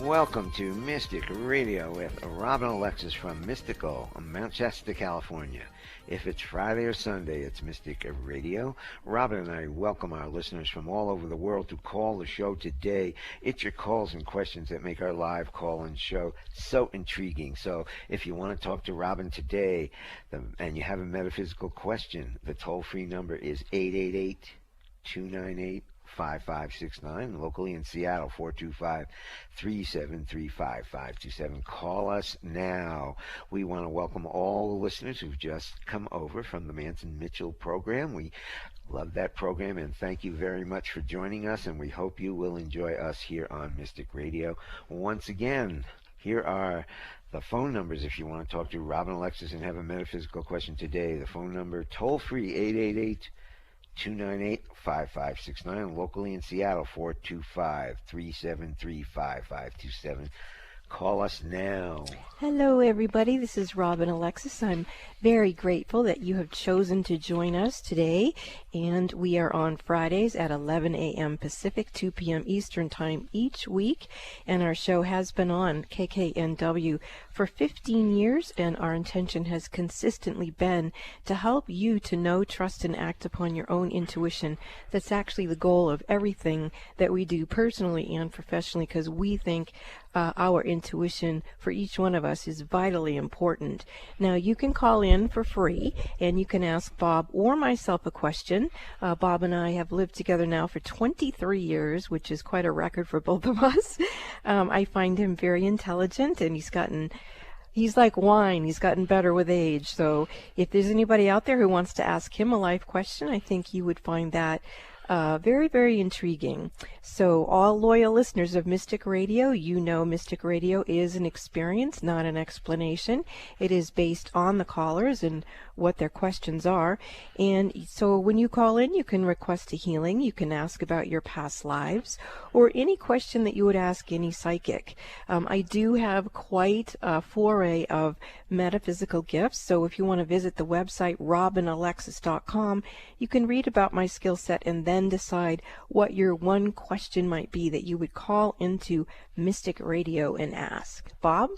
Welcome to Mystic Radio with Robin Alexis from Mystical, Mount Shasta, California. If it's Friday or Sunday, it's Mystic Radio. Robin and I welcome our listeners from all over the world to call the show today. It's your calls and questions that make our live call-in show so intriguing. So if you want to talk to Robin today and you have a metaphysical question, the toll-free number is 888-298-5569. Locally in Seattle, 425-373-5527. Call us now. We want to welcome all the listeners who've just come over from the Manson Mitchell program. We love that program, and thank you very much for joining us, and we hope you will enjoy us here on Mystic Radio. Once again, here are the phone numbers if you want to talk to Robin Alexis and have a metaphysical question today. The phone number, toll-free, 888-298-5569. Locally in Seattle, 425-373-5527. Call us now. Hello, everybody. This is Robin Alexis. I'm very grateful that you have chosen to join us today. And we are on Fridays at 11 a.m. Pacific, 2 p.m. Eastern Time each week. And our show has been on KKNW for 15 years. And our intention has consistently been to help you to know, trust, and act upon your own intuition. That's actually the goal of everything that we do personally and professionally, because we think our intuition for each one of us is vitally important. Now, you can call in for free, and you can ask Bob or myself a question. Bob and I have lived together now for 23 years, which is quite a record for both of us. I find him very intelligent, and he's like wine. He's gotten better with age. So if there's anybody out there who wants to ask him a life question, I think you would find that very, very intriguing. So all loyal listeners of Mystic Radio, you know Mystic Radio is an experience, not an explanation. It is based on the callers and what their questions are. And so when you call in, you can request a healing. You can ask about your past lives or any question that you would ask any psychic. I do have quite a foray of metaphysical gifts. So if you want to visit the website robinalexis.com, you can read about my skill set and then decide what your one question might be that you would call into Mystic Radio and ask. Bob?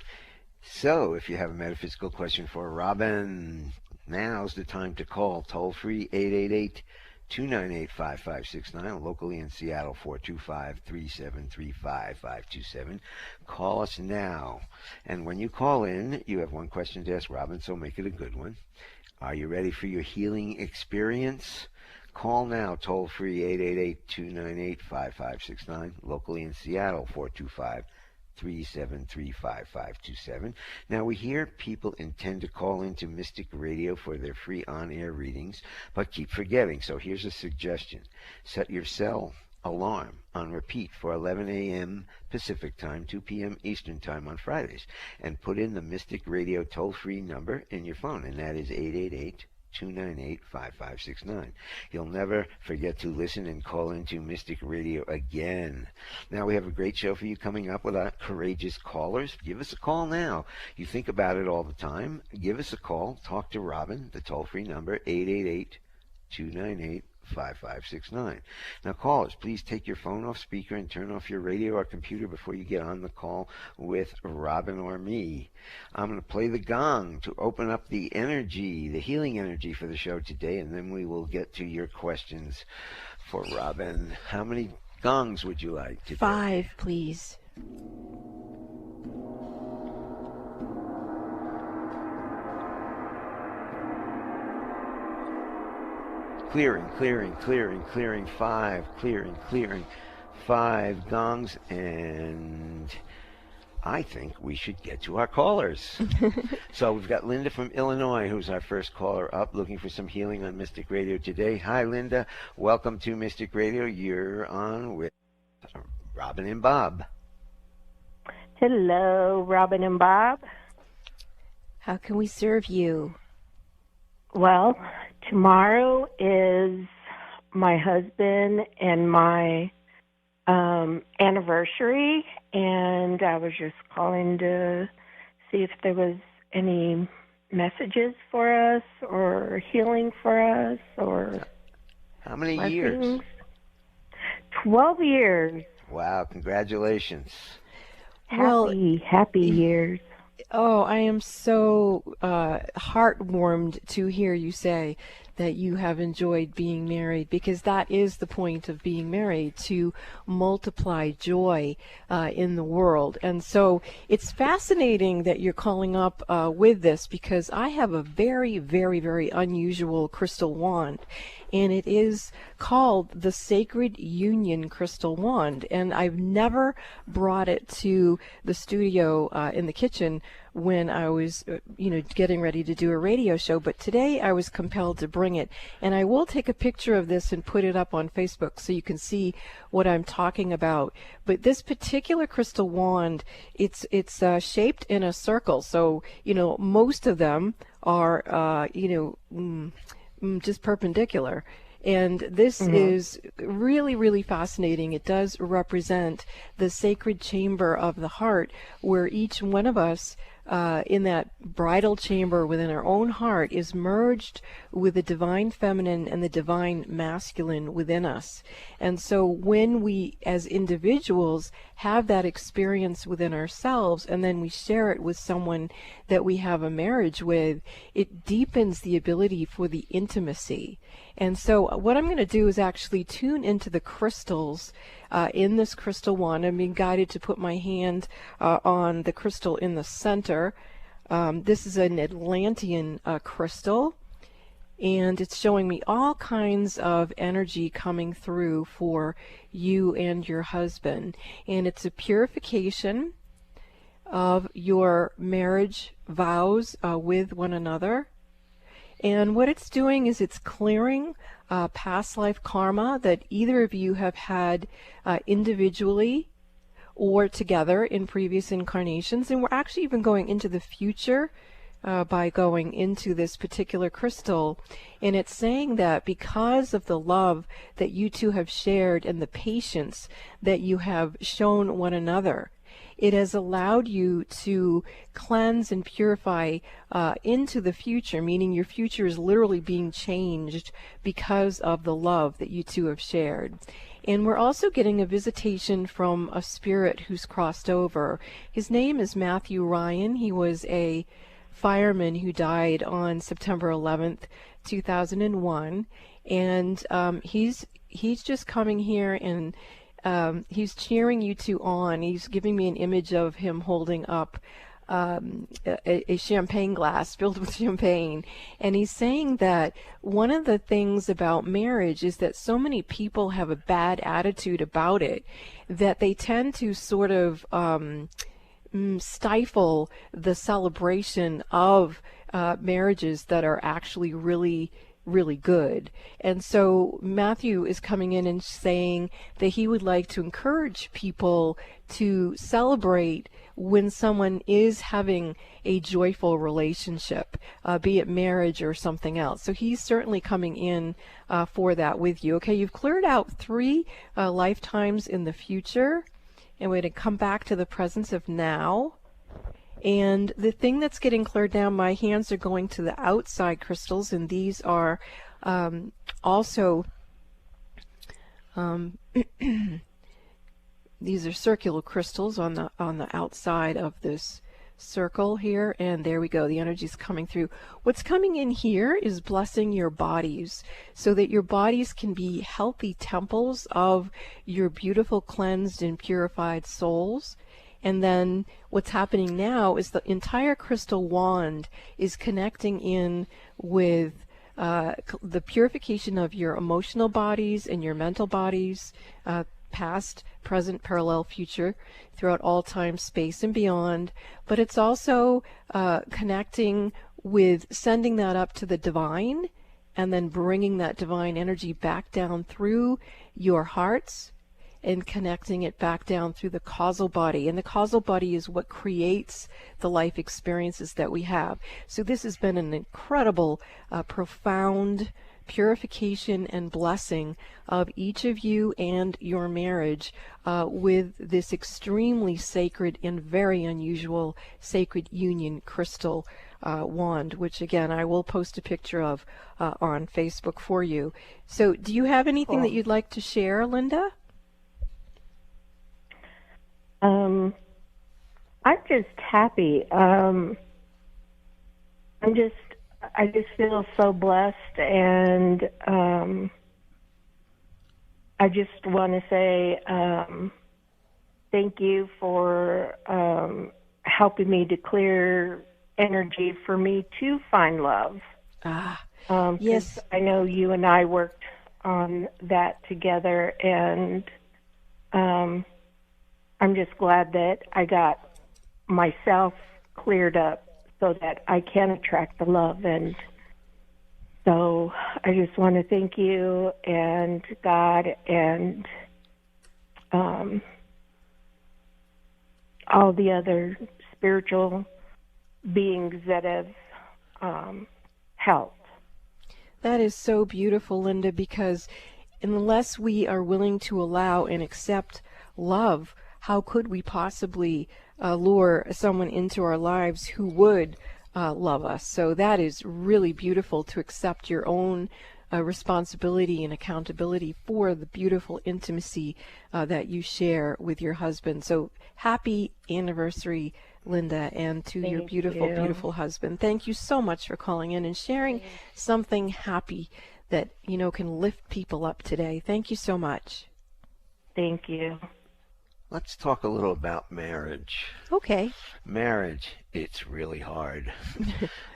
So if you have a metaphysical question for Robin, now's the time to call. Toll-free, 888-298-5569. Locally in Seattle, 425-373-5527. Call us now. And when you call in, you have one question to ask Robin, so make it a good one. Are you ready for your healing experience? Call now, toll-free, 888-298-5569. Locally in Seattle, 425-373-5527. Now, we hear people intend to call into Mystic Radio for their free on-air readings, but keep forgetting. So here's a suggestion. Set your cell alarm on repeat for 11 a.m. Pacific Time, 2 p.m. Eastern Time on Fridays, and put in the Mystic Radio toll-free number in your phone, and that is 888-298-5569. You'll never forget to listen and call into Mystic Radio again. Now, we have a great show for you coming up with our courageous callers. Give us a call now. You think about it all the time. Give us a call. Talk to Robin, the toll-free number, 888-298-5569. Now, callers, please take your phone off speaker and turn off your radio or computer before you get on the call with Robin or me. I'm going to play the gong to open up the energy, the healing energy for the show today, and then we will get to your questions for Robin. How many gongs would you like today? 5, please. Clearing, clearing, clearing, clearing, 5, clearing, clearing, 5 gongs, and I think we should get to our callers. So we've got Linda from Illinois, who's our first caller up, looking for some healing on Mystic Radio today. Hi, Linda. Welcome to Mystic Radio. You're on with Robin and Bob. Hello, Robin and Bob. How can we serve you? Well, tomorrow is my husband and my anniversary, and I was just calling to see if there was any messages for us or healing for us or how many blessings. Years? 12 years. Wow, congratulations. Well, Happy years. oh, I am so heartwarmed to hear you say that you have enjoyed being married, because that is the point of being married, to multiply joy in the world. And so it's fascinating that you're calling up with this, because I have a very, very, very unusual crystal wand. And it is called the Sacred Union Crystal Wand. And I've never brought it to the studio in the kitchen when I was, getting ready to do a radio show. But today I was compelled to bring it. And I will take a picture of this and put it up on Facebook so you can see what I'm talking about. But this particular crystal wand, it's shaped in a circle. So, most of them are, just perpendicular. And this is really, really fascinating. It does represent the sacred chamber of the heart, where each one of us in that bridal chamber within our own heart is merged with the divine feminine and the divine masculine within us. And so when we as individuals have that experience within ourselves, and then we share it with someone that we have a marriage with, it deepens the ability for the intimacy. And so what I'm going to do is actually tune into the crystals in this crystal wand. I'm being guided to put my hand on the crystal in the center. This is an Atlantean crystal, and it's showing me all kinds of energy coming through for you and your husband. And it's a purification of your marriage vows with one another. And what it's doing is it's clearing past life karma that either of you have had individually or together in previous incarnations. And we're actually even going into the future by going into this particular crystal. And it's saying that because of the love that you two have shared and the patience that you have shown one another, it has allowed you to cleanse and purify into the future, meaning your future is literally being changed because of the love that you two have shared. And we're also getting a visitation from a spirit who's crossed over. His name is Matthew Ryan. He was a fireman who died on September 11th, 2001. And he's just coming here, and he's cheering you two on. He's giving me an image of him holding up a champagne glass filled with champagne. And he's saying that one of the things about marriage is that so many people have a bad attitude about it, that they tend to sort of stifle the celebration of marriages that are actually really good. And so Matthew is coming in and saying that he would like to encourage people to celebrate when someone is having a joyful relationship, be it marriage or something else. So he's certainly coming in for that with you. Okay, you've cleared out 3 lifetimes in the future, and we're going to come back to the presence of now. And the thing that's getting cleared now, my hands are going to the outside crystals, and these are also these are circular crystals on the outside of this circle here. And there we go, the energy's coming through. What's coming in here is blessing your bodies, so that your bodies can be healthy temples of your beautiful, cleansed and purified souls. And then what's happening now is the entire crystal wand is connecting in with the purification of your emotional bodies and your mental bodies, past, present, parallel, future, throughout all time, space, and beyond. But it's also connecting with sending that up to the divine, and then bringing that divine energy back down through your hearts, and connecting it back down through the causal body. And the causal body is what creates the life experiences that we have. So this has been an incredible, profound purification and blessing of each of you and your marriage with this extremely sacred and very unusual sacred union crystal wand, which again I will post a picture of on Facebook for you. So do you have anything that you'd like to share, Linda? I'm just happy. I just feel so blessed, and I just want to say thank you for helping me to clear energy for me to find love. Yes. I know you and I worked on that together, and I'm just glad that I got myself cleared up so that I can attract the love. And so I just want to thank you and God and all the other spiritual beings that have helped. That is so beautiful, Linda, because unless we are willing to allow and accept love, how could we possibly lure someone into our lives who would love us? So that is really beautiful, to accept your own responsibility and accountability for the beautiful intimacy that you share with your husband. So happy anniversary, Linda, and to your beautiful husband. Thank you so much for calling in and sharing something happy that, can lift people up today. Thank you so much. Thank you. Let's talk a little about marriage. Okay. Marriage, it's really hard.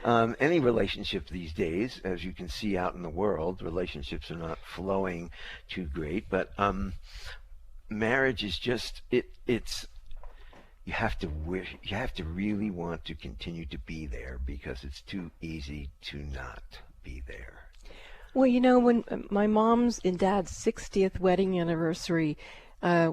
Any relationship these days, as you can see out in the world, relationships are not flowing too great, but marriage is just, it's you have to really want to continue to be there, because it's too easy to not be there. Well, when my mom's and dad's 60th wedding anniversary,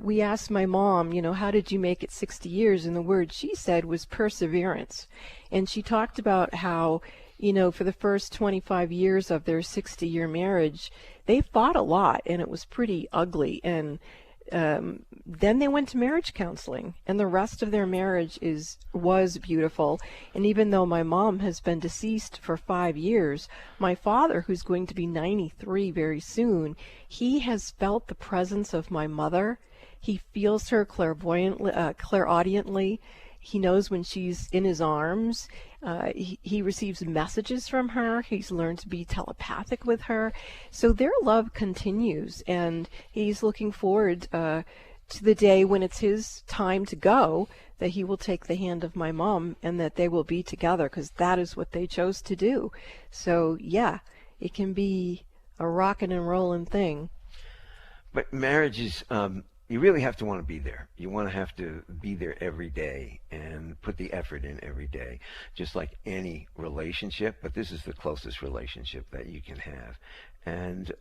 we asked my mom, how did you make it 60 years? And the word she said was perseverance. And she talked about how, for the first 25 years of their 60-year marriage, they fought a lot, and it was pretty ugly. And then they went to marriage counseling, and the rest of their marriage was beautiful. And even though my mom has been deceased for 5 years, my father, who's going to be 93 very soon, he has felt the presence of my mother. He feels her clairaudiently. He knows when she's in his arms. He receives messages from her. He's learned to be telepathic with her. So their love continues, and he's looking forward to the day when it's his time to go, that he will take the hand of my mom and that they will be together, because that is what they chose to do. So, yeah, it can be a rockin' and rollin' thing. But marriage is... you really have to want to be there. You want to have to be there every day and put the effort in every day, just like any relationship. But this is the closest relationship that you can have. And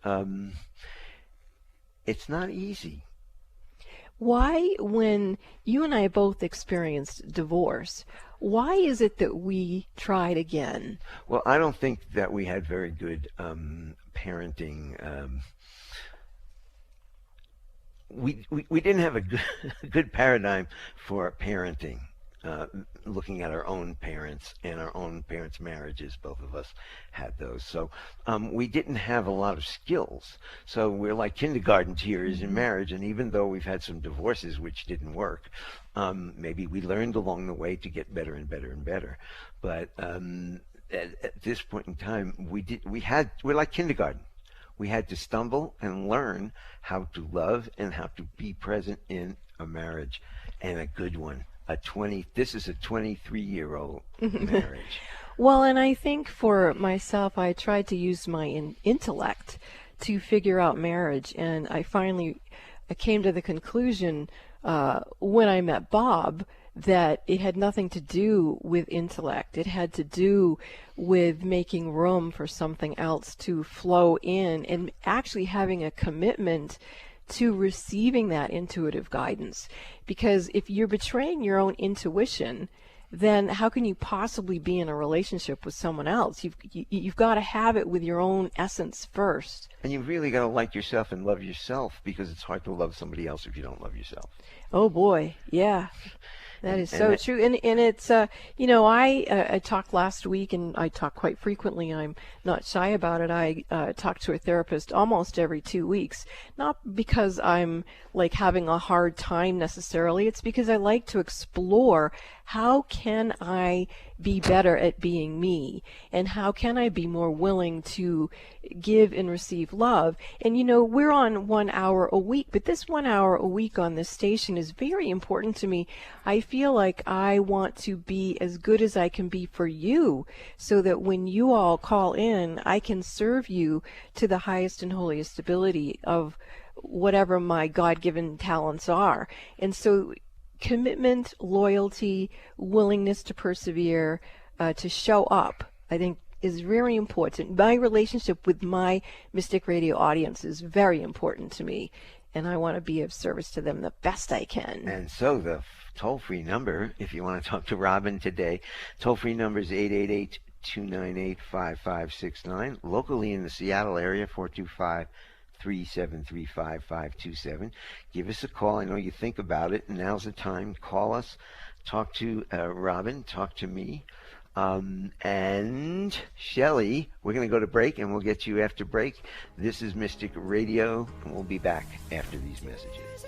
it's not easy. Why, when you and I both experienced divorce, why is it that we tried again? Well, I don't think that we had very good parenting. We didn't have a good paradigm for parenting, looking at our own parents and our own parents' marriages. Both of us had those. So we didn't have a lot of skills. So we're like kindergarten teachers in marriage, and even though we've had some divorces which didn't work, maybe we learned along the way to get better and better and better. But at this point in time, we're like kindergarten. We had to stumble and learn how to love and how to be present in a marriage, and a good one. This is a 23-year-old marriage. Well, and I think for myself, I tried to use my intellect to figure out marriage, and I finally came to the conclusion when I met Bob that it had nothing to do with intellect. It had to do with making room for something else to flow in, and actually having a commitment to receiving that intuitive guidance. Because if you're betraying your own intuition, then how can you possibly be in a relationship with someone else? You've got to have it with your own essence first. And you've really got to like yourself and love yourself, because it's hard to love somebody else if you don't love yourself. Oh boy, yeah. That is so true. And it's, I talked last week, and I talk quite frequently. I'm not shy about it. I talk to a therapist almost every 2 weeks, not because I'm like having a hard time necessarily. It's because I like to explore how can I be better at being me, and how can I be more willing to give and receive love. And we're on 1 hour a week, but this 1 hour a week on this station is very important to me. I feel like I want to be as good as I can be for you, so that when you all call in, I can serve you to the highest and holiest ability of whatever my God-given talents are. And so commitment, loyalty, willingness to persevere, to show up, I think is very important. My relationship with my Mystic Radio audience is very important to me, and I want to be of service to them the best I can. And so the toll-free number, if you want to talk to Robin today, toll-free number is 888-298-5569. Locally in the Seattle area, 425-373-5527. Give us a call. I know you think about it. Now's the time. Call us. Talk to Robin. Talk to me. And Shelley, we're going to go to break, and we'll get you after break. This is Mystic Radio, and we'll be back after these messages.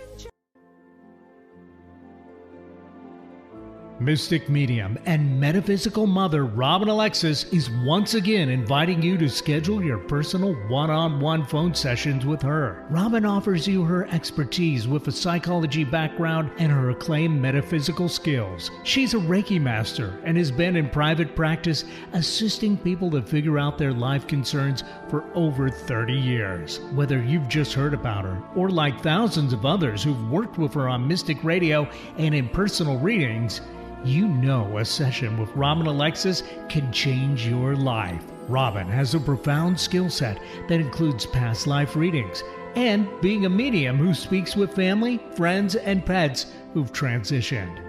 Mystic medium and metaphysical mother Robin Alexis is once again inviting you to schedule your personal one-on-one phone sessions with her. Robin offers you her expertise with a psychology background and her acclaimed metaphysical skills. She's a Reiki master and has been in private practice assisting people to figure out their life concerns for over 30 years. Whether you've just heard about her or like thousands of others who've worked with her on Mystic Radio and in personal readings, you know a session with Robin Alexis can change your life. Robin has a profound skill set that includes past life readings and being a medium who speaks with family, friends, and pets who've transitioned.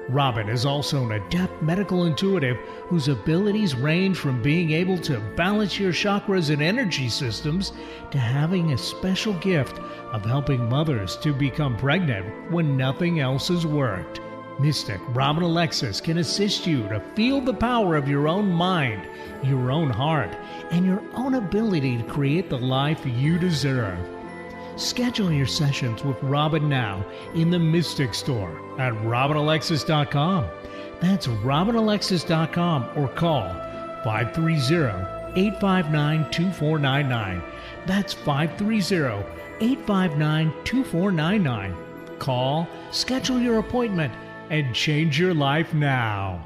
Robin is also an adept medical intuitive whose abilities range from being able to balance your chakras and energy systems to having a special gift of helping mothers to become pregnant when nothing else has worked. Mystic Robin Alexis can assist you to feel the power of your own mind, your own heart, and your own ability to create the life you deserve. Schedule your sessions with Robin now in the Mystic Store at RobinAlexis.com. That's RobinAlexis.com, or call 530-859-2499. That's 530-859-2499. Call, schedule your appointment, and change your life now.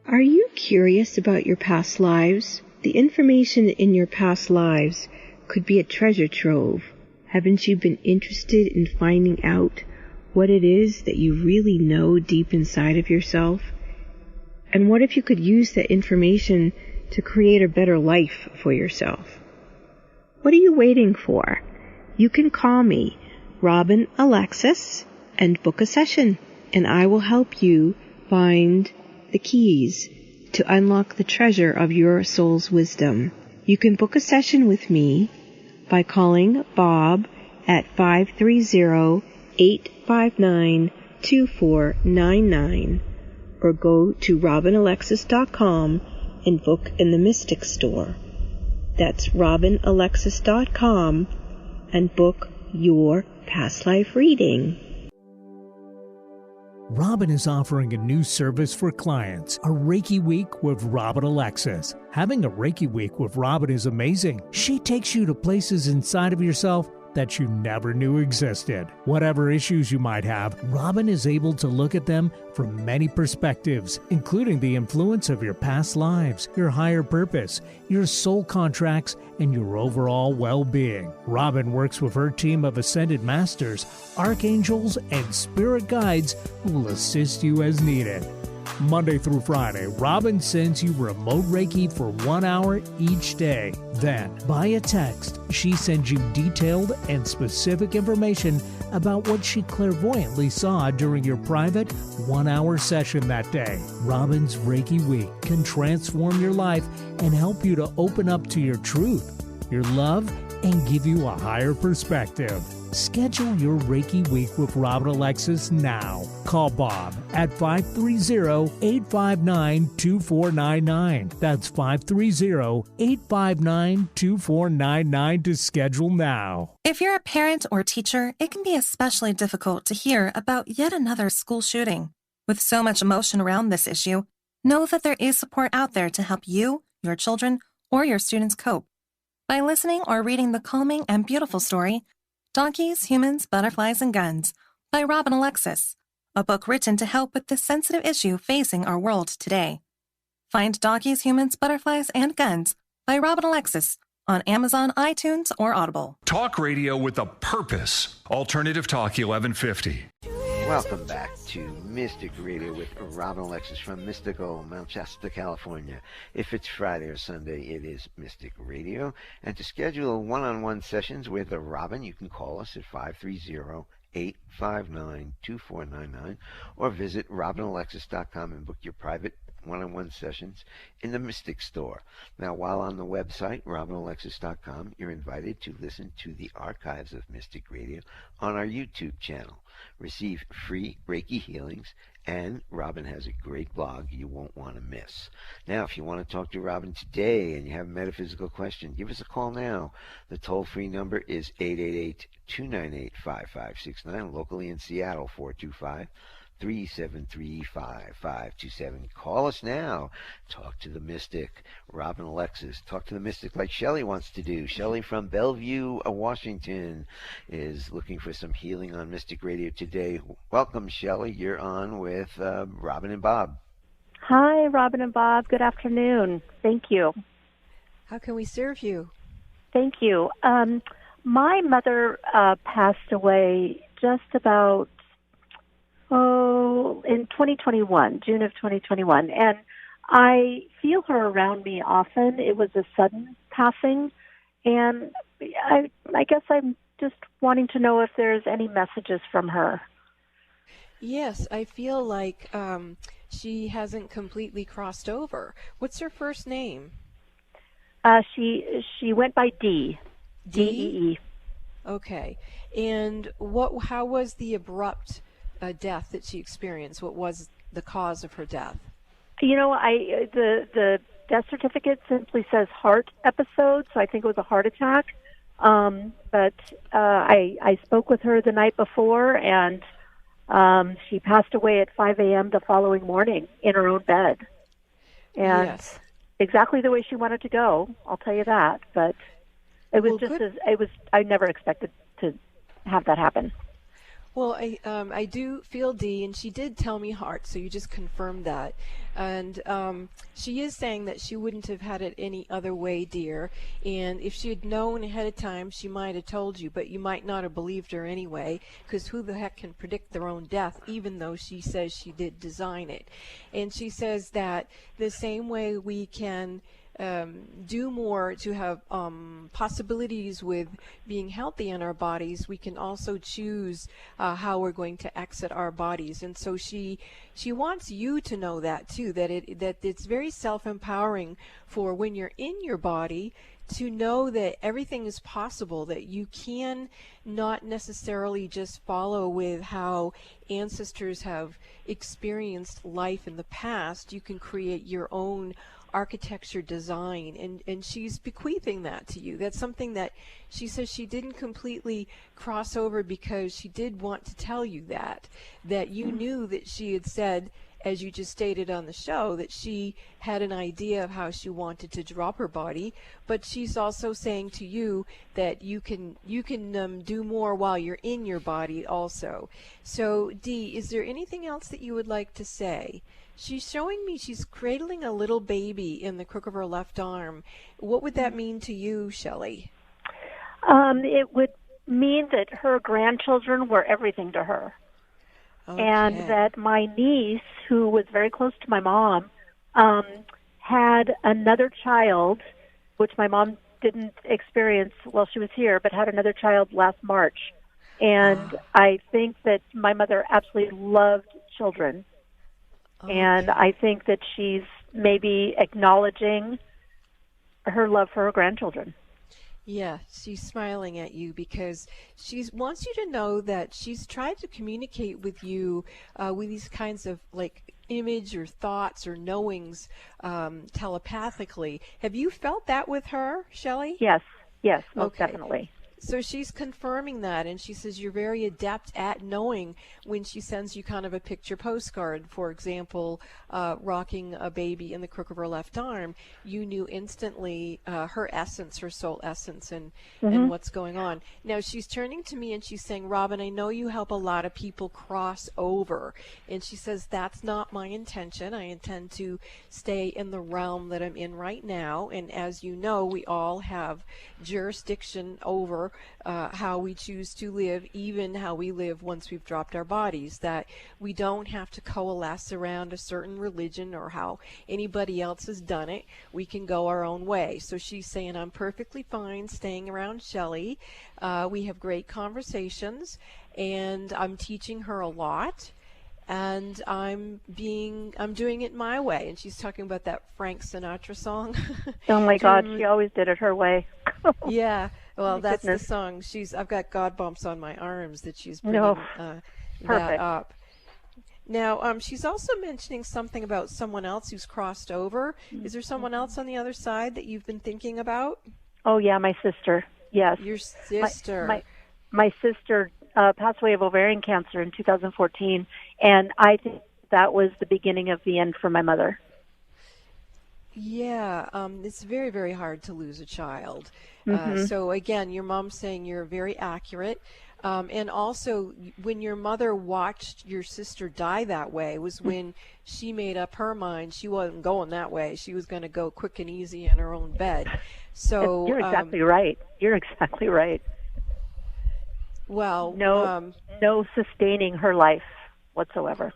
Are you curious about your past lives? The information in your past lives could be a treasure trove. Haven't you been interested in finding out what it is that you really know deep inside of yourself? And what if you could use that information to create a better life for yourself? What are you waiting for? You can call me, Robin Alexis, and book a session, and I will help you find the keys to unlock the treasure of your soul's wisdom. You can book a session with me by calling Bob at 530-859-2499, or go to RobinAlexis.com and book in the Mystic Store. That's RobinAlexis.com and book your past life reading. Robin is offering a new service for clients, a Reiki Week with Robin Alexis. Having a Reiki Week with Robin is amazing. She takes you to places inside of yourself that you never knew existed. Whatever issues you might have, Robin is able to look at them from many perspectives, including the influence of your past lives, your higher purpose, your soul contracts, and your overall well-being. Robin works with her team of ascended masters, archangels, and spirit guides who will assist you as needed. Monday through Friday, Robin sends you remote Reiki for 1 hour each day. Then, via text, she sends you detailed and specific information about what she clairvoyantly saw during your private 1 hour session that day. Robin's Reiki Week can transform your life and help you to open up to your truth, your love, and give you a higher perspective. Schedule your Reiki Week with Robin Alexis now. call Bob at 530-859-2499. That's 530-859-2499 to schedule now. If you're a parent or teacher, it can be especially difficult to hear about yet another school shooting. With so much emotion around this issue, know that there is support out there to help you, your children, or your students cope. By listening or reading the calming and beautiful story, Donkeys, Humans, Butterflies, and Guns by Robin Alexis, a book written to help with this sensitive issue facing our world today. Find Donkeys, Humans, Butterflies, and Guns by Robin Alexis on Amazon, iTunes, or Audible. Talk radio with a purpose. Alternative Talk 1150. Welcome back to Mystic Radio with Robin Alexis from Mystical, Mount Shasta, California. If it's Friday or Sunday, it is Mystic Radio. And to schedule one-on-one sessions with Robin, you can call us at 530-859-2499 or visit robinalexis.com and book your private one-on-one sessions in the Mystic Store. Now, while on the website, robinalexis.com, you're invited to listen to the archives of Mystic Radio on our YouTube channel. Receive free Reiki healings, and Robin has a great blog you won't want to miss. Now, if you want to talk to Robin today and you have a metaphysical question, give us a call now. The toll-free number is 888-298-5569, locally in Seattle, 425-373-5527. Call us now. Talk to the Mystic, Robin Alexis. Talk to the Mystic like Shelley wants to do. Shelley from Bellevue, Washington, is looking for some healing on Mystic Radio today. Welcome, Shelley. You're on with Robin and Bob. Hi, Robin and Bob. Good afternoon. Thank you. How can we serve you? Thank you. My mother passed away just about in 2021, June of 2021, and I feel her around me often. It was a sudden passing, and I guess I'm just wanting to know if there's any messages from her. Yes, I feel like she hasn't completely crossed over. What's her first name? She went by Dee. D-E-E. Okay. And how was the abrupt death that she experienced? What was the cause of her death? You know, the death certificate simply says heart episode, so I think it was a heart attack. But I spoke with her the night before, and she passed away at 5 a.m. the following morning in her own bed. And yes. Exactly the way she wanted to go, I'll tell you that. But it was I never expected to have that happen. Well, I do feel Dee, and she did tell me heart, so you just confirmed that. And she is saying that she wouldn't have had it any other way, dear. And if she had known ahead of time, she might have told you, but you might not have believed her anyway, because who the heck can predict their own death, even though she says she did design it. And she says that the same way we can do more to have possibilities with being healthy in our bodies, we can also choose how we're going to exit our bodies. And so she wants you to know that too, that it's very self-empowering for when you're in your body to know that everything is possible, that you can not necessarily just follow with how ancestors have experienced life in the past. You can create your own architecture design, and she's bequeathing that to you. That's something that she says she didn't completely cross over, because she did want to tell you that you knew that she had said, as you just stated on the show, that she had an idea of how she wanted to drop her body, but she's also saying to you that you can do more while you're in your body also. So Dee, is there anything else that you would like to say? She's showing me she's cradling a little baby in the crook of her left arm. What would that mean to you, Shelley? It would mean that her grandchildren were everything to her. Okay. And that my niece, who was very close to my mom, had another child, which my mom didn't experience while she was here, but had another child last March. And I think that my mother absolutely loved children. Okay. And I think that she's maybe acknowledging her love for her grandchildren. Yeah, she's smiling at you because she wants you to know that she's tried to communicate with you with these kinds of like image or thoughts or knowings telepathically. Have you felt that with her, Shelley? Yes, yes, most Okay. definitely. So she's confirming that, and she says you're very adept at knowing when she sends you kind of a picture postcard. For example, rocking a baby in the crook of her left arm, you knew instantly her essence, her soul essence, and what's going on. Now she's turning to me and she's saying, Robin, I know you help a lot of people cross over. And she says, that's not my intention. I intend to stay in the realm that I'm in right now. And as you know, we all have jurisdiction over how we choose to live, even how we live once we've dropped our bodies, that we don't have to coalesce around a certain religion or how anybody else has done it. We can go our own way. So she's saying, I'm perfectly fine staying around Shelley. We have great conversations, and I'm teaching her a lot. And I'm doing it my way. And she's talking about that Frank Sinatra song. Oh my God, she always did it her way. Yeah, well, that's goodness. the song. I've got God bumps on my arms that she's bringing that perfect. up. Now, she's also mentioning something about someone else who's crossed over. Is there someone else on the other side that you've been thinking about? Oh yeah, my sister. Yes, Your sister. My sister passed away of ovarian cancer in 2014, and I think that was the beginning of the end for my mother. Yeah, it's very, very hard to lose a child. Mm-hmm. So again, your mom's saying you're very accurate. And also, when your mother watched your sister die that way was when she made up her mind she wasn't going that way. She was going to go quick and easy in her own bed. So you're exactly right. You're exactly right. Well, no sustaining her life whatsoever.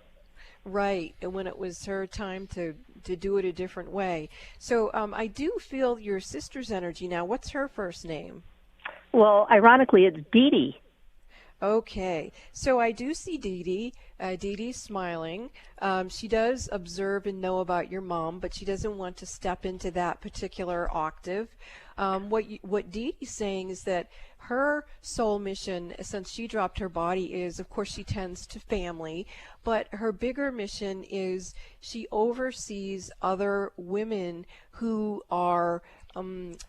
Right, and when it was her time to do it a different way. So I do feel your sister's energy now. What's her first name? Well, ironically, it's Dee Dee. Okay, so I do see Dee Dee. Dee Dee's smiling. She does observe and know about your mom, but she doesn't want to step into that particular octave. What Dee Dee's saying is that her soul mission, since she dropped her body, is, of course, she tends to family, but her bigger mission is she oversees other women who are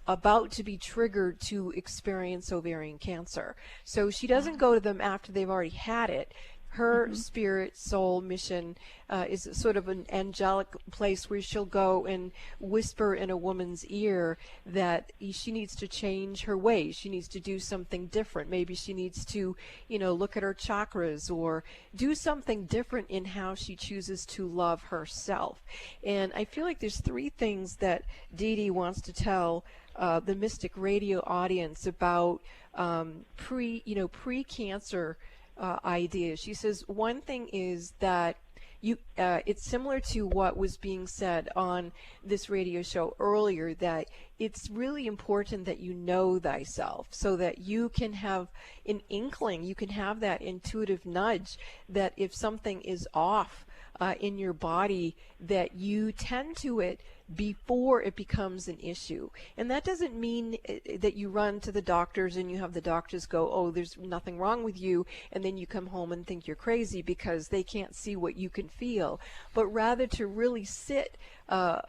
about to be triggered to experience ovarian cancer. So she doesn't go to them after they've already had it. Her spirit soul mission is sort of an angelic place where she'll go and whisper in a woman's ear that she needs to change her ways. She needs to do something different. Maybe she needs to, look at her chakras or do something different in how she chooses to love herself. And I feel like there's three things that Dee Dee wants to tell the Mystic Radio audience about pre-cancer ideas. She says one thing is that it's similar to what was being said on this radio show earlier, that it's really important that you know thyself so that you can have an inkling, you can have that intuitive nudge that if something is off in your body, that you tend to it before it becomes an issue. And that doesn't mean that you run to the doctors and you have the doctors go, oh, there's nothing wrong with you, and then you come home and think you're crazy because they can't see what you can feel, but rather to really sit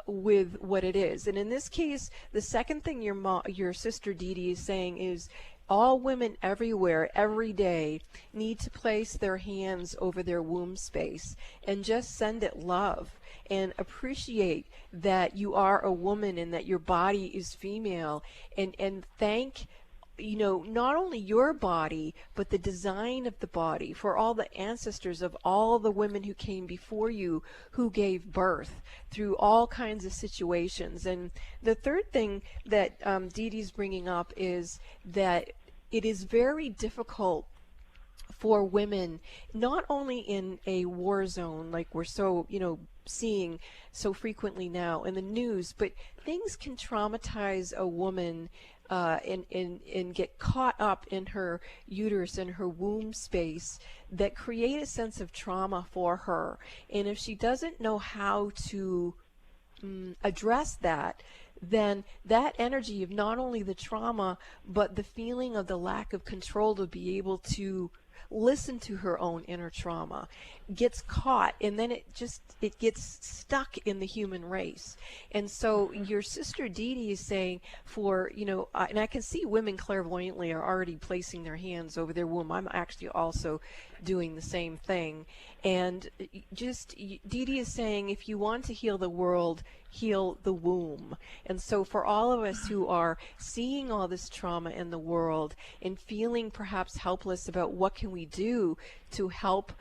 with what it is. And in this case, the second thing your sister Dee Dee is saying is all women everywhere, every day, need to place their hands over their womb space and just send it love and appreciate that you are a woman and that your body is female, and thank not only your body, but the design of the body for all the ancestors of all the women who came before you who gave birth through all kinds of situations. And the third thing that Dee Dee's bringing up is that it is very difficult for women, not only in a war zone like we're so, seeing so frequently now in the news, but things can traumatize a woman and get caught up in her uterus and her womb space that create a sense of trauma for her. And if she doesn't know how to address that, then that energy of not only the trauma, but the feeling of the lack of control to be able to listen to her own inner trauma gets caught, and then it gets stuck in the human race. And so your sister Dee Dee is saying, and I can see women clairvoyantly are already placing their hands over their womb. I'm actually also doing the same thing. And just Dee Dee is saying, if you want to heal the world, heal the womb. And so for all of us who are seeing all this trauma in the world and feeling perhaps helpless about what can we do to help,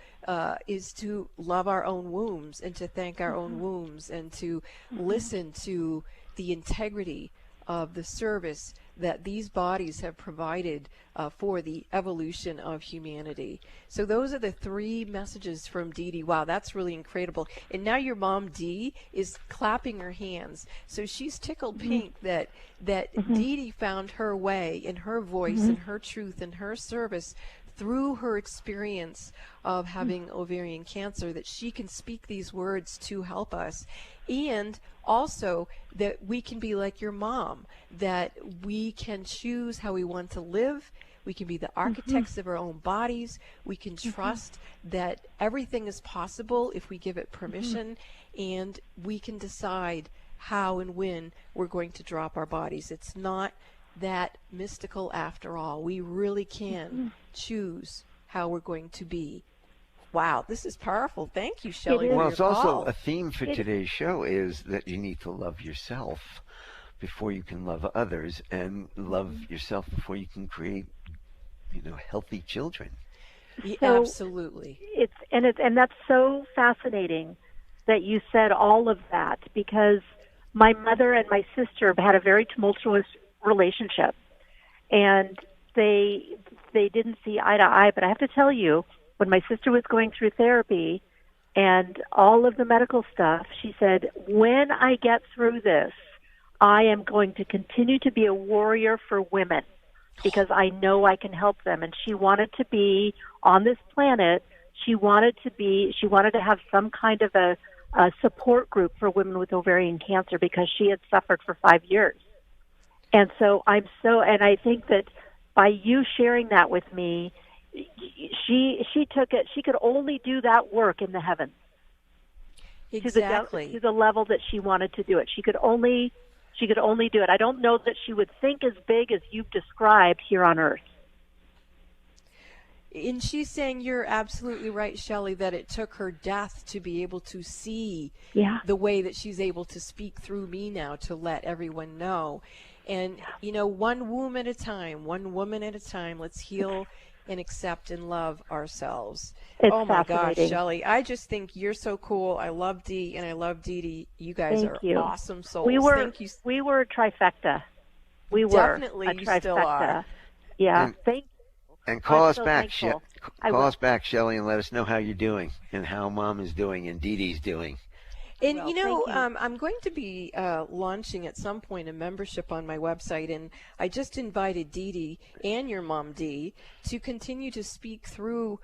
is to love our own wombs and to thank our own wombs and to listen to the integrity of the service that these bodies have provided for the evolution of humanity. So those are the 3 messages from Dee Dee. Wow, that's really incredible. And now your mom Dee is clapping her hands. So she's tickled pink that Dee Dee found her way and her voice and her truth and her service through her experience of having ovarian cancer, that she can speak these words to help us. And also that we can be like your mom, that we can choose how we want to live. We can be the architects of our own bodies. We can trust that everything is possible if we give it permission, and we can decide how and when we're going to drop our bodies. It's not that mystical after all. We really can choose how we're going to be. Wow, this is powerful. Thank you, Shelley. Well, it's also a theme for today's show is that you need to love yourself before you can love others, and love yourself before you can create, healthy children. Yeah, absolutely. And that's so fascinating that you said all of that, because my mother and my sister had a very tumultuous relationship, and they didn't see eye to eye. But I have to tell you, when my sister was going through therapy and all of the medical stuff, she said, when I get through this, I am going to continue to be a warrior for women, because I know I can help them. And she wanted to be on this planet. She wanted to have some kind of a support group for women with ovarian cancer, because she had suffered for 5 years. And so and I think that by you sharing that with me, she took it. She could only do that work in the heavens. Exactly. To the level that she wanted to do it. She could only do it. I don't know that she would think as big as you've described here on Earth. And she's saying, you're absolutely right, Shelley, that it took her death to be able to see the way that she's able to speak through me now, to let everyone know. And, one womb at a time, one woman at a time, let's heal and accept and love ourselves. Oh my gosh, Shelley, I just think you're so cool. I love Dee and I love Dee Dee. You guys are awesome souls. Thank you. We were a trifecta. We were definitely a you trifecta. Still are. Yeah, thank you. And call us back, Shelley, and let us know how you're doing and how Mom is doing and Dee Dee's doing. And, I'm going to be launching at some point a membership on my website, and I just invited Dee Dee and your mom, Dee, to continue to speak through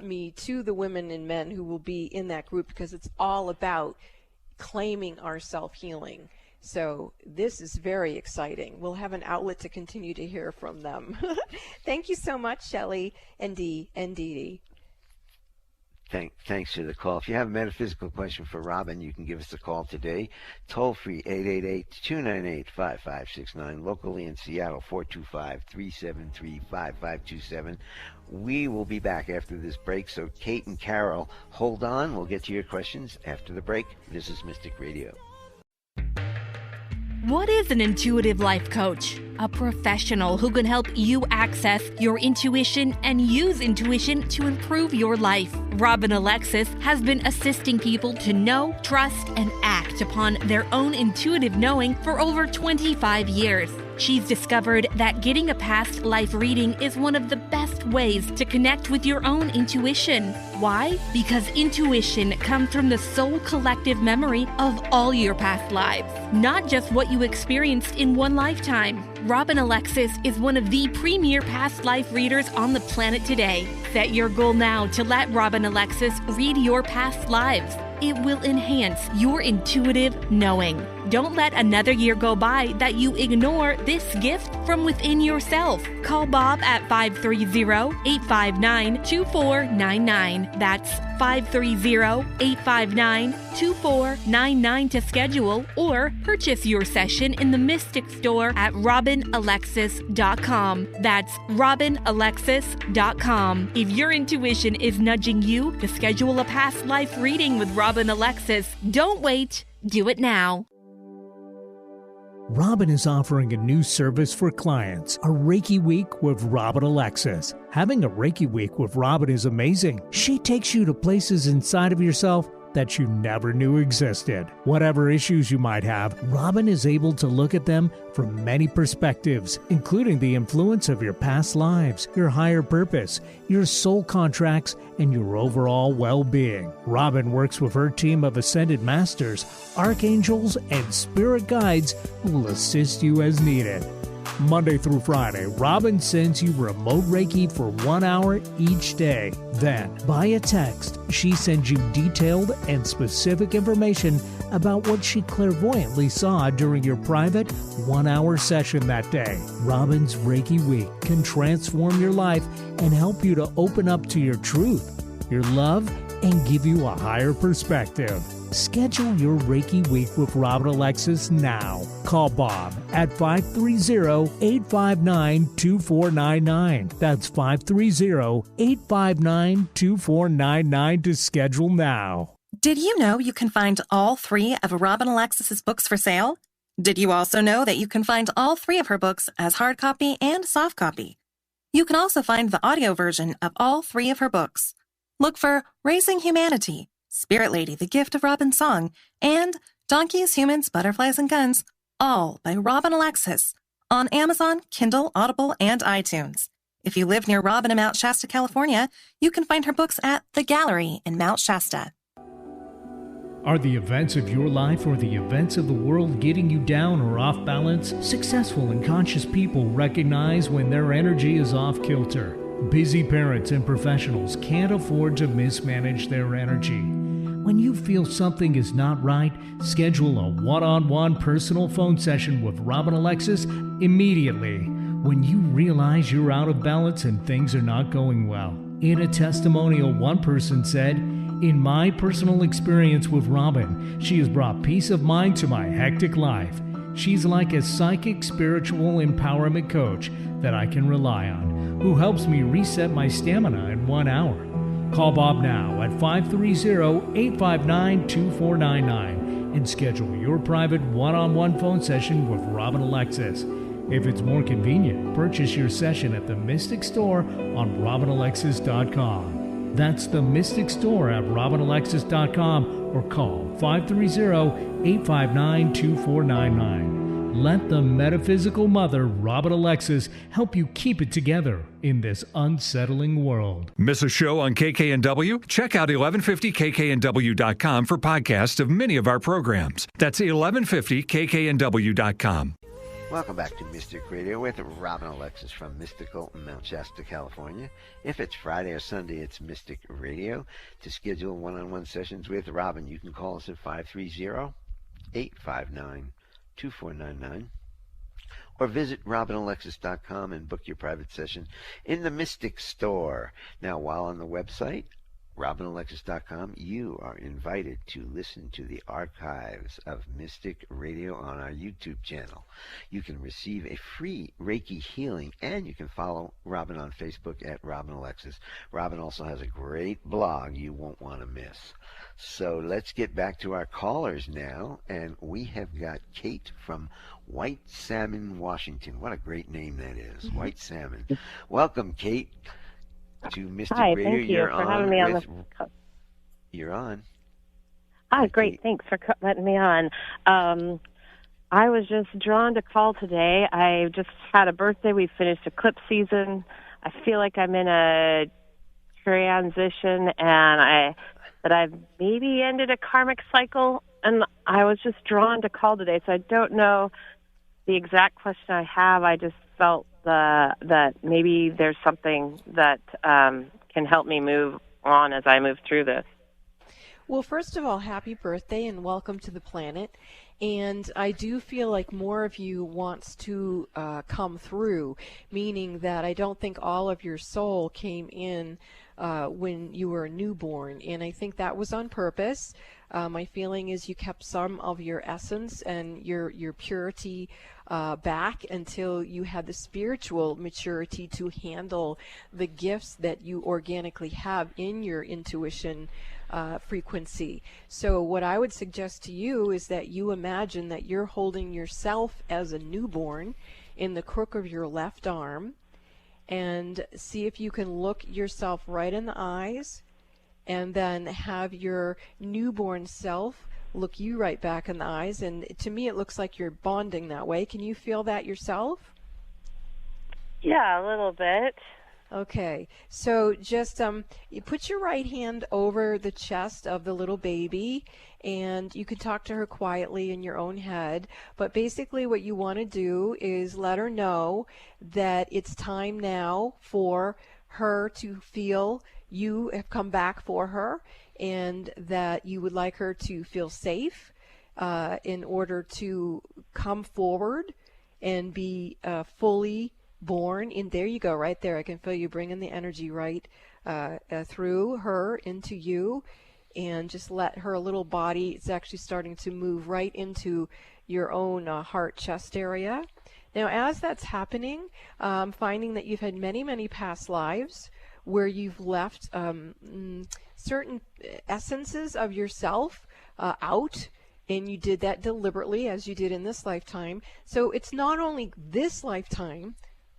me to the women and men who will be in that group, because it's all about claiming our self-healing. So this is very exciting. We'll have an outlet to continue to hear from them. Thank you so much, Shelley and Dee and Dee Dee. Thanks for the call. If you have a metaphysical question for Robin, you can give us a call today. Toll free 888-298-5569. Locally in Seattle, 425-373-5527. We will be back after this break. So Kate and Carol, hold on. We'll get to your questions after the break. This is Mystic Radio. What is an intuitive life coach? A professional who can help you access your intuition and use intuition to improve your life. Robin Alexis has been assisting people to know, trust, and act upon their own intuitive knowing for over 25 years. She's discovered that getting a past life reading is one of the best ways to connect with your own intuition. Why? Because intuition comes from the soul collective memory of all your past lives, not just what you experienced in one lifetime. Robin Alexis is one of the premier past life readers on the planet today. Set your goal now to let Robin Alexis read your past lives. It will enhance your intuitive knowing. Don't let another year go by that you ignore this gift from within yourself. Call Bob at 530-859-2499. That's 530-859-2499 to schedule or purchase your session in the Mystic Store at robinalexis.com. That's robinalexis.com. If your intuition is nudging you to schedule a past life reading with Robin Alexis, don't wait. Do it now. Robin is offering a new service for clients, a Reiki Week with Robin Alexis. Having a Reiki Week with Robin is amazing. She takes you to places inside of yourself that you never knew existed. Whatever issues you might have, Robin is able to look at them from many perspectives, including the influence of your past lives, your higher purpose, your soul contracts, and your overall well-being. Robin works with her team of ascended masters, archangels, and spirit guides who will assist you as needed. Monday through Friday, Robin sends you remote Reiki for 1 hour each day. Then, via text, she sends you detailed and specific information about what she clairvoyantly saw during your private 1 hour session that day. Robin's Reiki Week can transform your life and help you to open up to your truth, your love, and give you a higher perspective. Schedule your Reiki Week with Robin Alexis now. Call Bob at 530-859-2499. That's 530-859-2499 to schedule now. Did you know you can find all 3 of Robin Alexis's books for sale? Did you also know that you can find all 3 of her books as hard copy and soft copy? You can also find the audio version of all 3 of her books. Look for Raising Humanity, Spirit Lady, The Gift of Robin's Song, and Donkeys, Humans, Butterflies, and Guns, all by Robin Alexis, on Amazon, Kindle, Audible, and iTunes. If you live near Robin in Mount Shasta, California, you can find her books at The Gallery in Mount Shasta. Are the events of your life or the events of the world getting you down or off balance? Successful and conscious people recognize when their energy is off kilter. Busy parents and professionals can't afford to mismanage their energy. When you feel something is not right, schedule a one-on-one personal phone session with Robin Alexis immediately. When you realize you're out of balance and things are not going well. In a testimonial, one person said, "In my personal experience with Robin, she has brought peace of mind to my hectic life. She's like a psychic spiritual empowerment coach that I can rely on, who helps me reset my stamina in 1 hour." Call Bob now at 530-859-2499 and schedule your private one-on-one phone session with Robin Alexis. If it's more convenient, purchase your session at the Mystic Store on robinalexis.com. That's the Mystic Store at robinalexis.com or call 530-859-2499. Let the metaphysical mother, Robin Alexis, help you keep it together in this unsettling world. Miss a show on KKNW? Check out 1150kknw.com for podcasts of many of our programs. That's 1150kknw.com. Welcome back to Mystic Radio with Robin Alexis from Mystical Mount Shasta, California. If it's Friday or Sunday, it's Mystic Radio. To schedule one-on-one sessions with Robin, you can call us at 530-859-2499 or visit robinalexis.com and book your private session in the Mystic Store. Now, while on the website, robinalexis.com, you are invited to listen to the archives of Mystic Radio on our YouTube channel. You can receive a free Reiki healing, and you can follow Robin on Facebook at Robin Alexis. Robin also has a great blog you won't want to miss. So let's get back to our callers now, and we have got Kate from White Salmon, Washington. What a great name that is, White Salmon. Welcome, Kate, to Mystic Hi, Radio. thank you for having me on the. You're on. Hi, great. Thanks for letting me on. I was just drawn to call today. I just had a birthday. We finished eclipse season. I feel like I'm in a transition, and I've maybe ended a karmic cycle. And I was just drawn to call today, so I don't know the exact question I have. I just felt that maybe there's something that can help me move on as I move through this. Well, first of all, happy birthday and welcome to the planet. And I do feel like more of you wants to come through, meaning that I don't think all of your soul came in when you were a newborn. And I think that was on purpose. My feeling is you kept some of your essence and your purity back until you had the spiritual maturity to handle the gifts that you organically have in your intuition frequency. So what I would suggest to you is that you imagine that you're holding yourself as a newborn in the crook of your left arm, and see if you can look yourself right in the eyes, and then have your newborn self look you right back in the eyes. And to me it looks like you're bonding that way. Can you feel that yourself? Yeah, a little bit. Okay, so just you put your right hand over the chest of the little baby, and you can talk to her quietly in your own head. But basically what you want to do is let her know that it's time now for her to feel you have come back for her, and that you would like her to feel safe in order to come forward and be fully born. And there you go, right there. I can feel you bringing the energy right through her into you, and just let her little body, it's actually starting to move right into your own heart chest area. Now as that's happening, I'm finding that you've had many past lives where you've left certain essences of yourself out, and you did that deliberately as you did in this lifetime. So it's not only this lifetime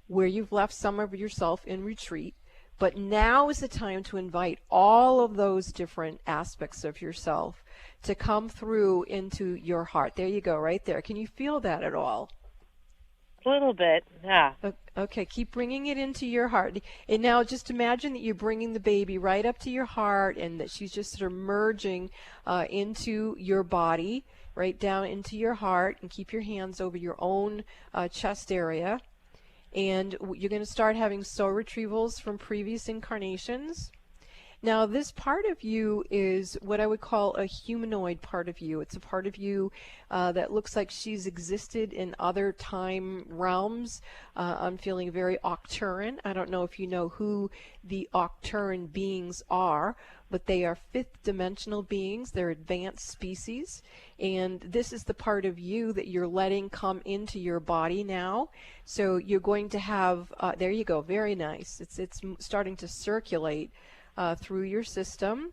where you've left some of yourself in retreat, but now is the time to invite all of those different aspects of yourself to come through into your heart. There you go, right there. Can you feel that at all? A little bit, yeah. Okay, keep bringing it into your heart. And now just imagine that you're bringing the baby right up to your heart, and that she's just sort of merging into your body, right down into your heart, and keep your hands over your own chest area. And you're going to start having soul retrievals from previous incarnations. Now, this part of you is what I would call a humanoid part of you. It's a part of you that looks like she's existed in other time realms. I'm feeling very Octuran. I don't know if you know who the Octuran beings are, but they are fifth dimensional beings. They're advanced species. And this is the part of you that you're letting come into your body now. So you're going to have, there you go, very nice. It's starting to circulate through your system,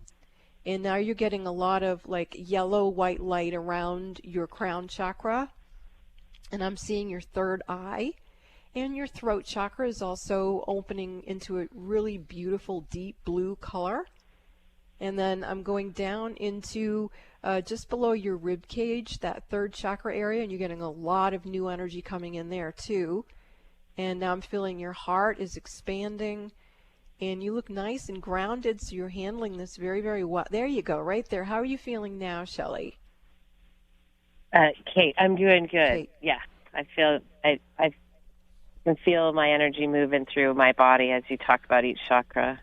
and now you're getting a lot of like yellow white light around your crown chakra, and I'm seeing your third eye, and your throat chakra is also opening into a really beautiful deep blue color. And then I'm going down into just below your rib cage, that third chakra area, and you're getting a lot of new energy coming in there too. And now I'm feeling your heart is expanding. And you look nice and grounded, so you're handling this very well. There you go, right there. How are you feeling now, Shelley? Kate, I'm doing good. Kate. Yeah, I can feel my energy moving through my body as you talk about each chakra.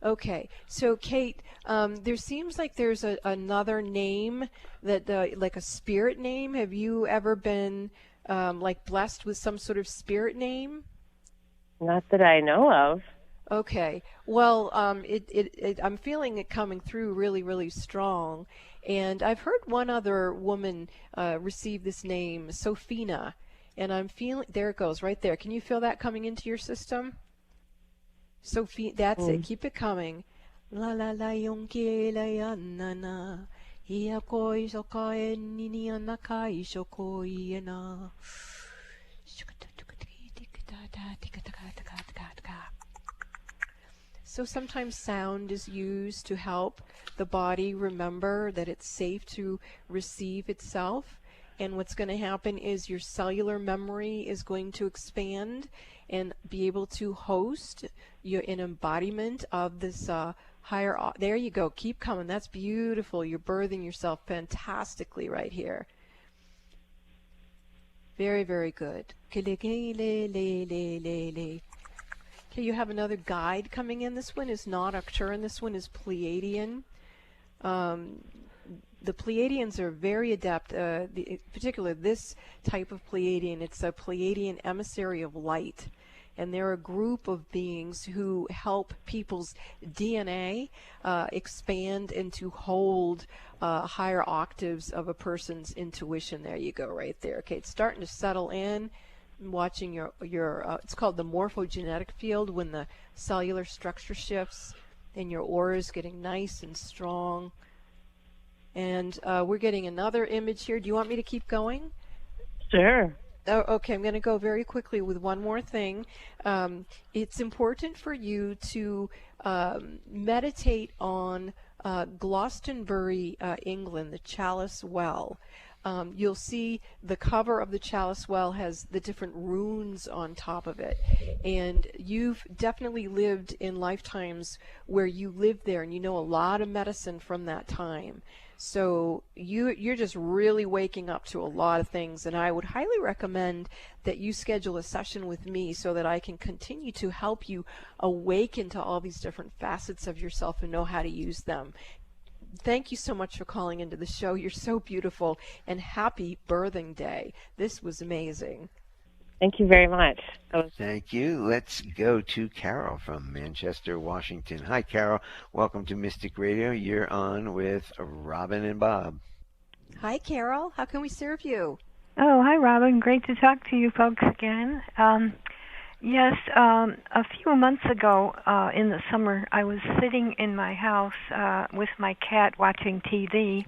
Okay, so Kate, there seems like there's another name that, like a spirit name. Have you ever been like blessed with some sort of spirit name? Not that I know of. Okay. Well, I'm feeling it coming through really strong. And I've heard one other woman receive this name, Sophina. And I'm feeling, there it goes, right there. Can you feel that coming into your system? Sophie, that's it. Keep it coming. La la la yonke la ya na na. Ia koi soka ni ni ana kai shokoi na. So sometimes sound is used to help the body remember that it's safe to receive itself. And what's going to happen is your cellular memory is going to expand and be able to host an embodiment of this higher. There you go. Keep coming. That's beautiful. You're birthing yourself fantastically right here. Very, very good. Okay, you have another guide coming in. This one is not Arcturan. This one is Pleiadian. The Pleiadians are very adept, in particular this type of Pleiadian. It's a Pleiadian emissary of light. And they're a group of beings who help people's DNA expand and to hold higher octaves of a person's intuition. There you go, right there. Okay, it's starting to settle in. Watching your it's called the morphogenetic field, when the cellular structure shifts and your aura is getting nice and strong. And we're getting another image here. Do you want me to keep going? Sure. Oh, okay, I'm going to go very quickly with one more thing. It's important for you to meditate on Glastonbury, England, the Chalice Well. You'll see the cover of the Chalice Well has the different runes on top of it. And you've definitely lived in lifetimes where you lived there, and you know a lot of medicine from that time. So you're just really waking up to a lot of things, and I would highly recommend that you schedule a session with me so that I can continue to help you awaken to all these different facets of yourself and know how to use them. Thank you so much for calling into the show. You're so beautiful, and happy birthing day. This was amazing. Thank you very much. Thank you. Let's go to Carol from Manchester, Washington. Hi, Carol. Welcome to Mystic Radio. You're on with Robin and Bob. Hi, Carol. How can we serve you? Oh, hi, Robin. Great to talk to you folks again. Yes, a few months ago in the summer, I was sitting in my house with my cat watching TV,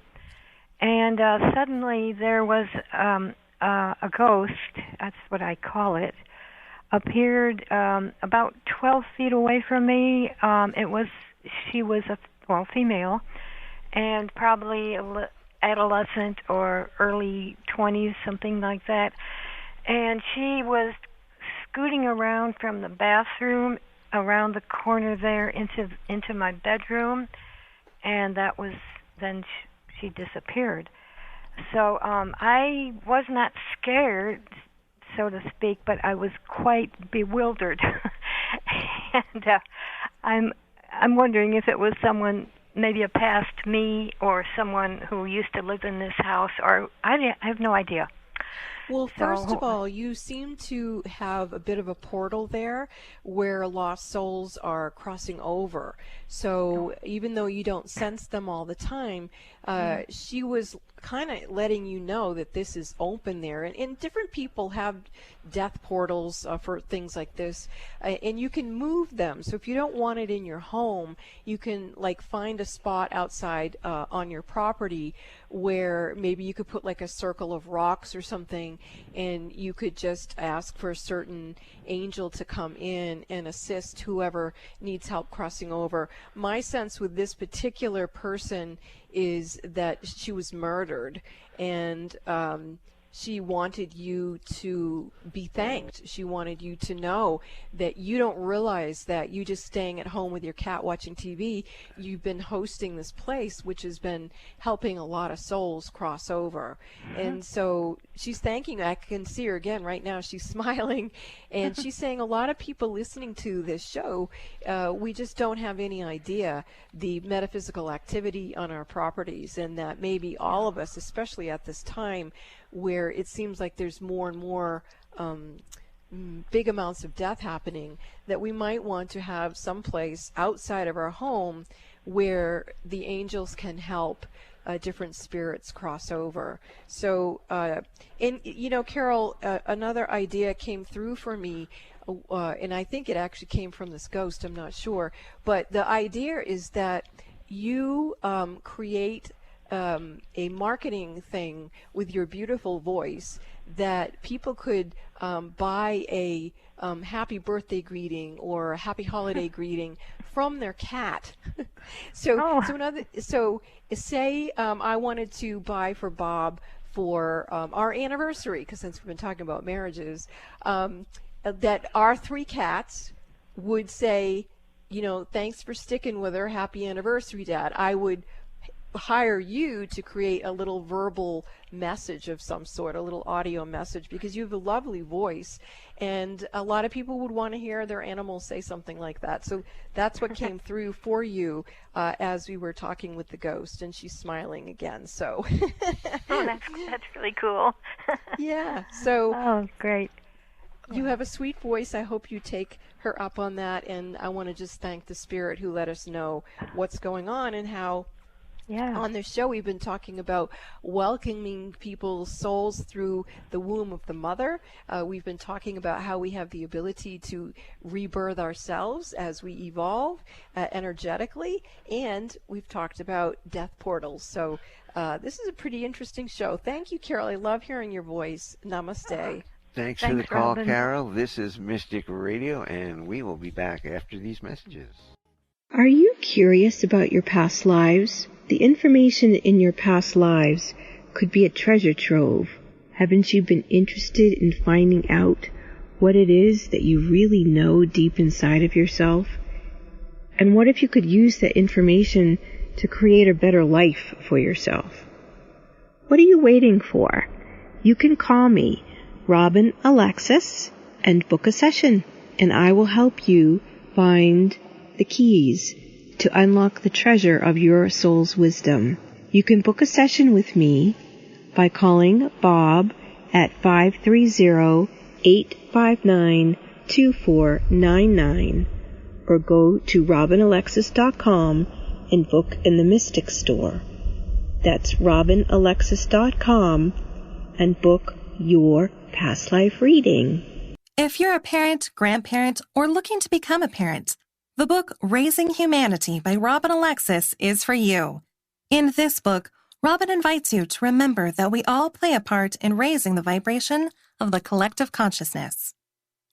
and suddenly there was a ghost, that's what I call it, appeared about 12 feet away from me. She was a female, and probably adolescent or early 20s, something like that. And she was scooting around from the bathroom around the corner there into my bedroom, and that was then she disappeared. So I was not scared, so to speak, but I was quite bewildered. And I'm wondering if it was someone, maybe a past me, or someone who used to live in this house, or I have no idea. Well, first of all, you seem to have a bit of a portal there where lost souls are crossing over. So even though you don't sense them all the time, she was kind of letting you know that this is open there. And different people have death portals for things like this, and you can move them. So if you don't want it in your home, you can like find a spot outside on your property where maybe you could put like a circle of rocks or something, and you could just ask for a certain angel to come in and assist whoever needs help crossing over. My sense with this particular person is that she was murdered, and she wanted you to be thanked. She wanted you to know that you don't realize that you just staying at home with your cat watching TV, you've been hosting this place which has been helping a lot of souls cross over. And so she's thanking you. I can see her again right now. She's smiling, and she's saying a lot of people listening to this show, we just don't have any idea the metaphysical activity on our properties, and that maybe all of us, especially at this time where it seems like there's more and more big amounts of death happening, that we might want to have some place outside of our home where the angels can help different spirits cross over. So, and you know, Carol, another idea came through for me, and I think it actually came from this ghost, I'm not sure, but the idea is that you create a marketing thing with your beautiful voice that people could buy a happy birthday greeting or a happy holiday greeting from their cat. So say I wanted to buy for Bob for our anniversary, because since we've been talking about marriages, that our three cats would say, you know, thanks for sticking with her, happy anniversary, Dad. I would hire you to create a little verbal message of some sort, a little audio message, because you have a lovely voice, and a lot of people would want to hear their animals say something like that. So that's what came through for you as we were talking with the ghost, and she's smiling again. So oh, that's really cool. yeah. So oh, great. You have a sweet voice. I hope you take her up on that, and I want to just thank the spirit who let us know what's going on and how. Yeah. On this show, we've been talking about welcoming people's souls through the womb of the mother. We've been talking about how we have the ability to rebirth ourselves as we evolve energetically, and we've talked about death portals. So this is a pretty interesting show. Thank you, Carol. I love hearing your voice. Namaste. Thanks for the call, Robin. Carol. This is Mystic Radio, and we will be back after these messages. Are you curious about your past lives? The information in your past lives could be a treasure trove. Haven't you been interested in finding out what it is that you really know deep inside of yourself? And what if you could use that information to create a better life for yourself? What are you waiting for? You can call me, Robin Alexis, and book a session, and I will help you find the keys to unlock the treasure of your soul's wisdom. You can book a session with me by calling Bob at 530-859-2499 or go to robinalexis.com and book in the Mystic Store. That's robinalexis.com and book your past life reading. If you're a parent, grandparent, or looking to become a parent, the book Raising Humanity by Robin Alexis is for you. In this book, Robin invites you to remember that we all play a part in raising the vibration of the collective consciousness.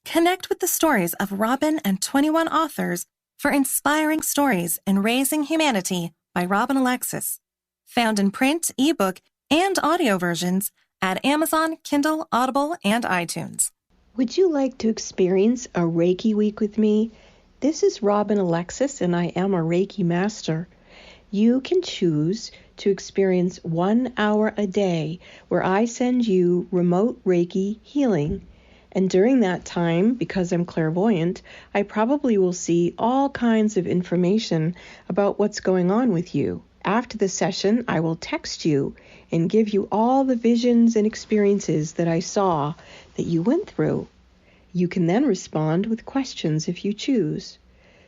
Connect with the stories of Robin and 21 authors for inspiring stories in Raising Humanity by Robin Alexis, found in print, ebook, and audio versions at Amazon, Kindle, Audible, and iTunes. Would you like to experience a Reiki week with me? This is Robin Alexis, and I am a Reiki master. You can choose to experience 1 hour a day where I send you remote Reiki healing. And during that time, because I'm clairvoyant, I probably will see all kinds of information about what's going on with you. After the session, I will text you and give you all the visions and experiences that I saw that you went through. You can then respond with questions if you choose.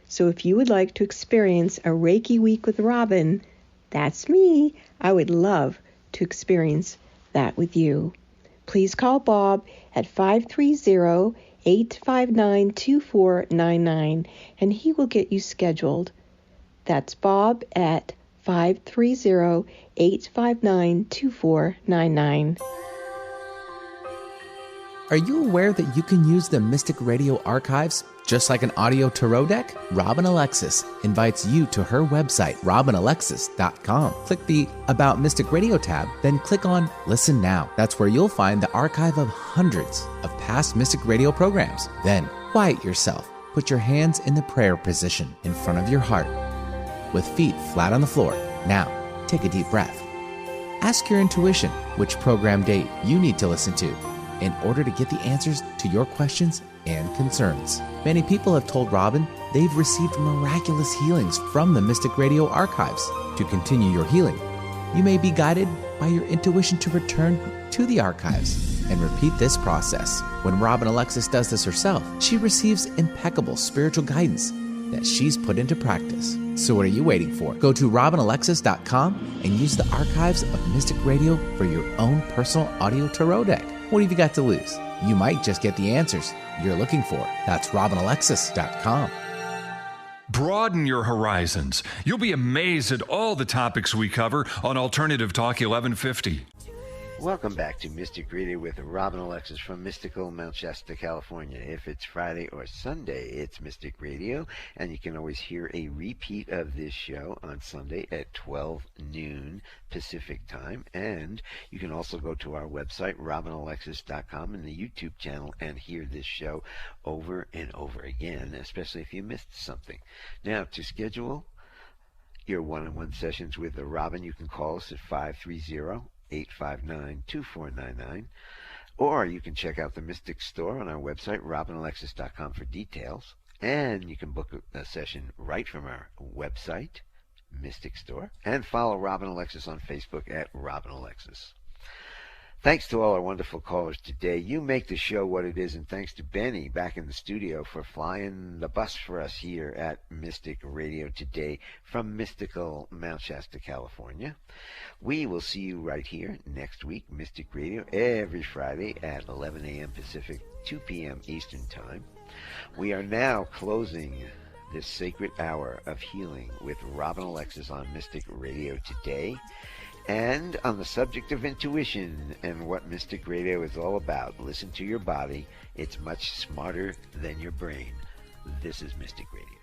So if you would like to experience a Reiki week with Robin, that's me. I would love to experience that with you. Please call Bob at 530-859-2499 and he will get you scheduled. That's Bob at 530-859-2499. Are you aware that you can use the Mystic Radio archives just like an audio tarot deck? Robin Alexis invites you to her website, robinalexis.com. Click the About Mystic Radio tab, then click on Listen Now. That's where you'll find the archive of hundreds of past Mystic Radio programs. Then quiet yourself. Put your hands in the prayer position in front of your heart with feet flat on the floor. Now, take a deep breath. Ask your intuition which program date you need to listen to in order to get the answers to your questions and concerns. Many people have told Robin they've received miraculous healings from the Mystic Radio archives. To continue your healing, you may be guided by your intuition to return to the archives and repeat this process. When Robin Alexis does this herself, she receives impeccable spiritual guidance that she's put into practice. So what are you waiting for? Go to robinalexis.com and use the archives of Mystic Radio for your own personal audio tarot deck. What have you got to lose? You might just get the answers you're looking for. That's robinalexis.com. Broaden your horizons. You'll be amazed at all the topics we cover on Alternative Talk 1150. Welcome back to Mystic Radio with Robin Alexis from mystical Mount Shasta, California. If it's Friday or Sunday, it's Mystic Radio, and you can always hear a repeat of this show on Sunday at 12 noon Pacific time. And you can also go to our website, robinalexis.com, and the YouTube channel and hear this show over and over again, especially if you missed something. Now, to schedule your one-on-one sessions with Robin, you can call us at 530-859-2499. Or you can check out the Mystic Store on our website, robinalexis.com, for details. And you can book a session right from our website, Mystic Store. And follow Robin Alexis on Facebook at Robin Alexis. Thanks to all our wonderful callers today. You make the show what it is, and thanks to Benny back in the studio for flying the bus for us here at Mystic Radio today from mystical Mount Shasta, California. We will see you right here next week, Mystic Radio, every Friday at 11 a.m. Pacific, 2 p.m. Eastern Time. We are now closing this sacred hour of healing with Robin Alexis on Mystic Radio today. And on the subject of intuition and what Mystic Radio is all about, listen to your body. It's much smarter than your brain. This is Mystic Radio.